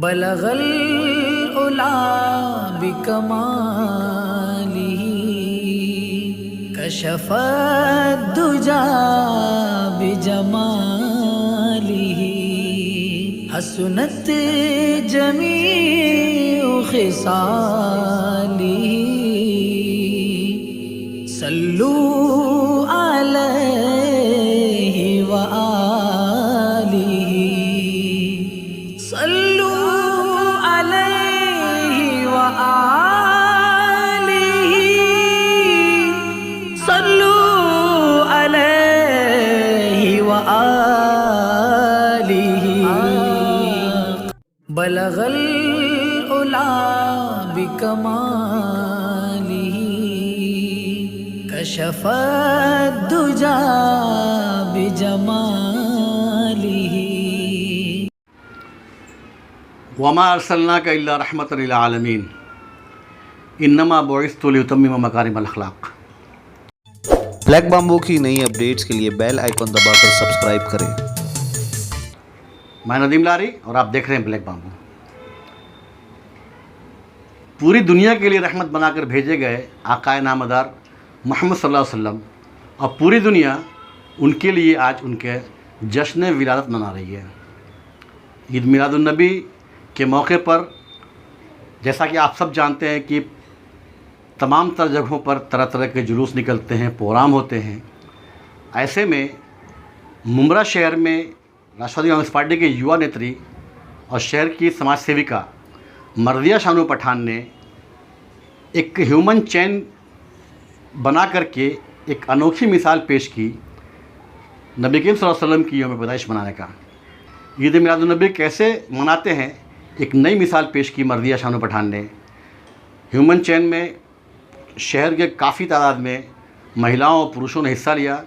बलगल उला बिकमालिही कशफत दुजा बिजमालिही हसनत जमीउ खिसालिही सल्लू अलैहि व आलिही सल्लू अलैहि व आलिही सल्लू अलैहि व आलिही बलगल उला बिकमालिही कशफत दुजा बिजमालिही वमा अर्सलनाका इल्ला रहमतन लिल आलमीन इन्नमा बुइस्तु लिउतम्मिम मकारिमल अखलाक। ब्लैक बाम्बू की नई अपडेट्स के लिए बेल आइकन दबाकर सब्सक्राइब करें। मैं नदीम लारी और आप देख रहे हैं ब्लैक बाम्बू। पूरी दुनिया के लिए रहमत बनाकर भेजे गए आकाए नामदार मोहम्मद सल्लल्लाहु अलैहि वसल्लम और पूरी दुनिया उनके लिए आज उनके जश्न विलादत मना रही है। ईद मिलादुन्नबी के मौके पर जैसा कि आप सब जानते हैं कि तमाम तर जगहों पर तरह तरह के जुलूस निकलते हैं, प्रोग्राम होते हैं। ऐसे में मुमरा शहर में राष्ट्रवादी कांग्रेस पार्टी के युवा नेत्री और शहर की समाज सेविका मर्दिया शानू पठान ने एक ह्यूमन चेन बना करके एक अनोखी मिसाल पेश की नबी करीम सल्लल्लाहु अलैहि वसल्लम की यौम पैदाइश मनाने का। ईद मिलादुन्नबी कैसे मनाते हैं, एक नई मिसाल पेश की मर्दिया शानू पठान ने। ह्यूमन चेन में शहर के काफ़ी तादाद में महिलाओं और पुरुषों ने हिस्सा लिया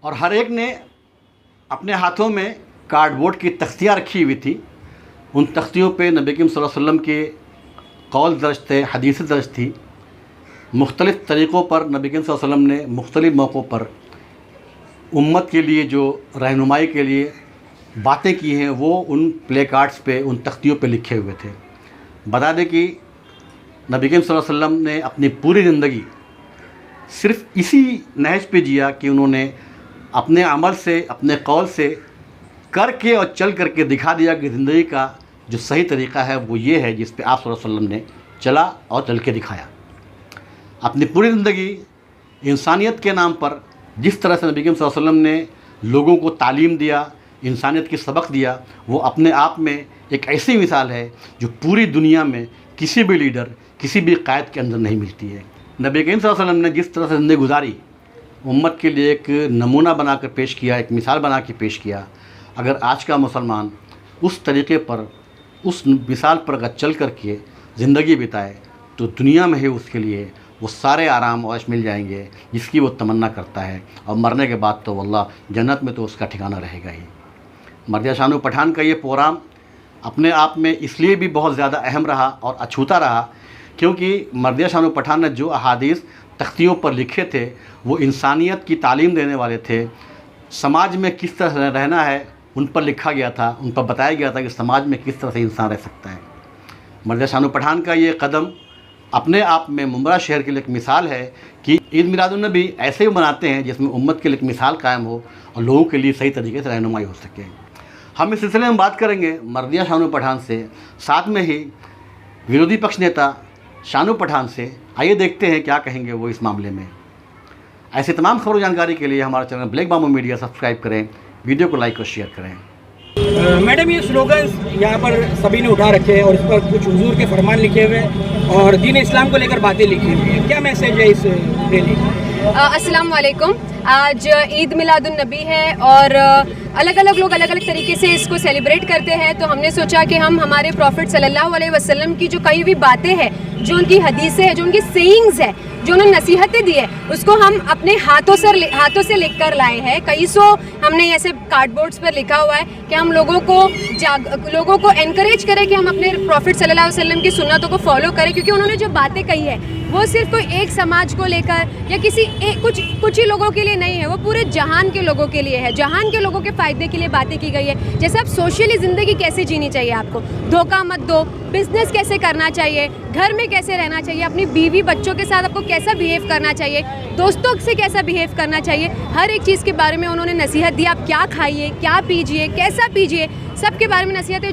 और हर एक ने अपने हाथों में कार्डबोर्ड की तख्तियाँ रखी हुई थी। उन तख्तियों पे नबी करीम सल्लल्लाहु अलैहि वसल्लम के कौल दर्ज थे, हदीसें दर्ज थी। मुख्तलिफ़ तरीक़ों पर नबी करीम सल्लल्लाहु अलैहि वसल्लम ने मुख्तलिफ़ मौक़ों पर उम्मत के लिए जो रहनुमाई के लिए बातें की हैं वो उन प्ले कार्ड्स पे, उन तख्तियों पे लिखे हुए थे। बता दें कि नबी करीम सल्लल्लाहु अलैहि वसल्लम ने अपनी पूरी ज़िंदगी सिर्फ़ इसी नहज पे जिया कि उन्होंने अपने अमल से, अपने कौल से करके और चल करके दिखा दिया कि ज़िंदगी का जो सही तरीक़ा है वो ये है जिस पे आप सल्लल्लाहु अलैहि वसल्लम ने चला और चल के दिखाया। अपनी पूरी ज़िंदगी इंसानियत के नाम पर जिस तरह से नबी करीम सल्लल्लाहु अलैहि वसल्लम ने लोगों को तालीम दिया, इंसानियत की सबक दिया, वो अपने आप में एक ऐसी मिसाल है जो पूरी दुनिया में किसी भी लीडर, किसी भी कायद के अंदर नहीं मिलती है। नबी करीम सल्लल्लाहु अलैहि वसल्लम ने जिस तरह से ज़िंदगी गुजारी, उम्मत के लिए एक नमूना बना कर पेश किया, एक मिसाल बना के पेश किया। अगर आज का मुसलमान उस तरीक़े पर, उस मिसाल पर अगर चल कर के ज़िंदगी बिताए तो दुनिया में ही उसके लिए वो सारे आराम और मिल जाएंगे जिसकी वो तमन्ना करता है। और मरने के बाद तो वल्लाह जन्नत में तो उसका ठिकाना रहेगा ही। मर्दिया शानू पठान का ये प्रोग्राम अपने आप में इसलिए भी बहुत ज़्यादा अहम रहा और अछूता रहा क्योंकि मर्दिया शानू पठान ने जो अहादीस तख्तियों पर लिखे थे वो इंसानियत की तालीम देने वाले थे। समाज में किस तरह रहना है उन पर लिखा गया था, उन पर बताया गया था कि समाज में किस तरह से इंसान रह सकता है। मर्दिया शानू पठान का ये कदम अपने आप में मुमरा शहर के लिए एक मिसाल है कि ईद मिलादुन्नबी ऐसे ही मनाते हैं जिसमें उम्मत के लिए एक मिसाल कायम हो और लोगों के लिए सही तरीके से रहनुमाई हो सके। हम इस सिलसिले में बात करेंगे मर्दिया शानू पठान से, साथ में ही विरोधी पक्ष नेता शानू पठान से। आइए देखते हैं क्या कहेंगे वो इस मामले में। ऐसे तमाम खबर जानकारी के लिए हमारा channel black bamboo media subscribe करें, वीडियो को लाइक और शेयर करें। मैडम, ये स्लोगन्स यहाँ पर सभी ने उठा रखे हैं और इस पर कुछ हुजूर के फरमान लिखे हुए हैं और दीन इस्लाम को लेकर बातें लिखी हुई हैं। क्या मैसेज है इस रैली? अस्सलाम वालेकुम। आज ईद मिलादुन्नबी है और अलग अलग लोग अलग अलग तरीके से इसको सेलिब्रेट करते हैं, तो हमने सोचा कि हम हमारे प्रॉफिट सल्लल्लाहु अलैहि वसल्लम की जो कई हुई बातें हैं, जो उनकी हदीसें हैं, जो उनकी सेइंग्स हैं, जो उन्होंने नसीहतें दी है, उसको हम अपने हाथों से लिख कर लाए हैं। कई सौ हमने ऐसे कार्डबोर्ड्स पर लिखा हुआ है कि हम लोगों को एनकरेज करें कि हम अपने प्रॉफिट सल्लल्लाहु अलैहि वसल्लम की सुन्नतों को फॉलो करें, क्योंकि उन्होंने जो बातें कही है वो सिर्फ कोई एक समाज को लेकर या किसी कुछ ही लोगों के लिए नहीं है, वो पूरे जहान के लोगों के लिए है। जहान के लोगों के फ़ायदे के लिए बातें की गई है। जैसे आप सोशली ज़िंदगी कैसे जीनी चाहिए, आपको धोखा मत दो, बिजनेस कैसे करना चाहिए, घर में कैसे रहना चाहिए, अपनी बीवी बच्चों के साथ आपको कैसा बिहेव करना चाहिए, दोस्तों से कैसा बिहेव करना चाहिए, हर एक चीज़ के बारे में उन्होंने नसीहत दी। आप क्या खाइए, क्या पीजिए, कैसा पीजिए, सब के बारे में नसीहत है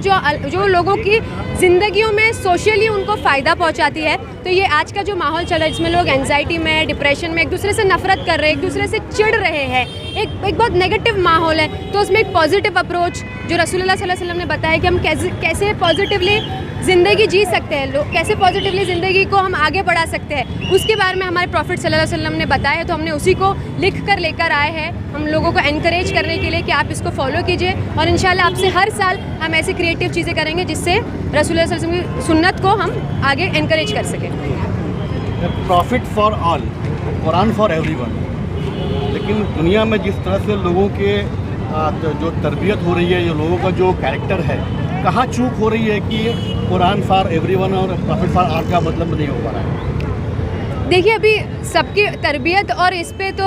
जो लोगों की ज़िंदगियों में सोशली उनको फ़ायदा पहुंचाती है। तो ये आज का जो माहौल चल रहा है जिसमें लोग एंजाइटी में, डिप्रेशन में, एक दूसरे से नफरत कर रहे हैं, एक दूसरे से चिढ़ रहे हैं, एक बहुत नेगेटिव माहौल है, तो उसमें एक पॉजिटिव अप्रोच जो रसूलुल्लाह सल्लल्लाहु अलैहि वसल्लम ने बताया कि हम कैसे पॉजिटिवली ज़िंदगी जी सकते हैं, लोग कैसे पॉजिटिवली ज़िंदगी को हम आगे बढ़ा सकते हैं, उसके बारे में हमारे प्रॉफिट सल्लल्लाहु अलैहि वसल्लम ने बताया। तो हमने उसी को लिख कर लेकर आए हैं हम लोगों को एनकरेज करने के लिए कि आप इसको फॉलो कीजिए, और इंशाल्लाह आपसे हर साल हम ऐसी क्रिएटिव चीज़ें करेंगे जिससे रसूलुल्लाह सल्लल्लाहु अलैहि वसल्लम की सुन्नत को हम आगे एनकरेज कर सकें। Profit for all, Quran for everyone. लेकिन दुनिया में जिस तरह से लोगों के जो तरबियत हो रही है, ये लोगों का जो कैरेक्टर है, कहाँ चूक हो रही है कि कुरान फॉर एवरीवन और प्रॉफिट फॉर ऑल का मतलब नहीं हो पा रहा है? देखिए, अभी सबकी तरबियत और इस पे तो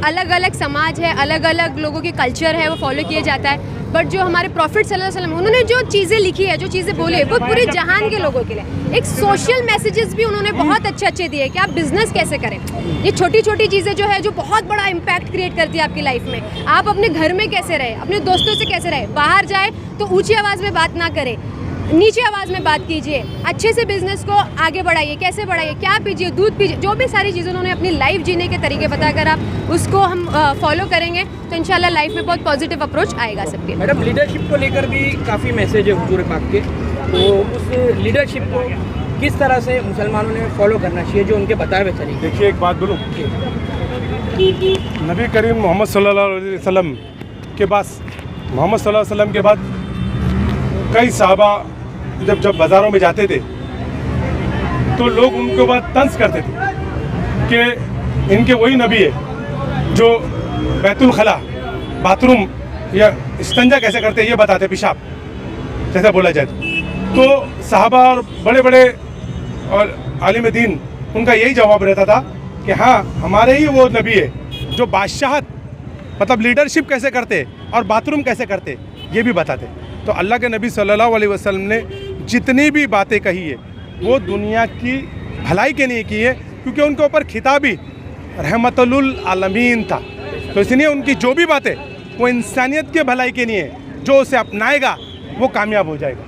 अलग अलग समाज है, अलग अलग लोगों की कल्चर है, वो फॉलो किया जाता है। बट जो हमारे प्रॉफिट सल्लल्लाहु अलैहि वसल्लम उन्होंने जो चीज़ें लिखी है, जो चीज़ें बोली है, वो पूरे जहान के लोगों के लिए एक सोशल मैसेजेस भी उन्होंने बहुत अच्छे दिए कि आप बिजनेस कैसे करें। ये छोटी छोटी चीज़ें जो है जो बहुत बड़ा इम्पैक्ट क्रिएट करती है आपकी लाइफ में। आप अपने घर में कैसे रहे, अपने दोस्तों से कैसे रहे, बाहर जाए तो ऊँची आवाज़ में बात ना करें, नीचे आवाज़ में बात कीजिए, अच्छे से बिजनेस को आगे बढ़ाइए, कैसे बढ़ाइए, क्या पीजिए, दूध पीजिए, जो भी सारी चीज़ें उन्होंने अपनी लाइफ जीने के तरीके बताकर आप उसको हम फॉलो करेंगे तो इंशाल्लाह लाइफ में बहुत पॉजिटिव अप्रोच आएगा सबके। मैडम, लीडरशिप को लेकर भी काफ़ी मैसेज है हुजूर पाक के, तो उस लीडरशिप को किस तरह से मुसलमानों ने फॉलो करना चाहिए जो उनके बताए हुए तरीके? देखिए, एक बात बोलूँ, नबी करीम मोहम्मद सल्लल्लाहु अलैहि वसल्लम के बाद कई सहाबा जब बाज़ारों में जाते थे तो लोग उनके ऊपर तंज करते थे कि इनके वही नबी है जो बैतुल खला, बाथरूम या इस्तिंजा कैसे करते हैं ये बताते, पेशाब जैसा बोला जाए तो सहाबा और बड़े बड़े और आलिम दीन उनका यही जवाब रहता था कि हाँ, हमारे ही वो नबी है जो बादशाहत मतलब लीडरशिप कैसे करते और बाथरूम कैसे करते ये भी बताते। तो अल्लाह के नबी सल्लल्लाहु अलैहि वसल्लम ने जितनी भी बातें कही है वो दुनिया की भलाई के लिए की है, क्योंकि उनके ऊपर खिताब ही रहमतुल आलमीन था। तो इसलिए उनकी जो भी बातें वो इंसानियत के भलाई के लिए, जो उसे अपनाएगा वो कामयाब हो जाएगा।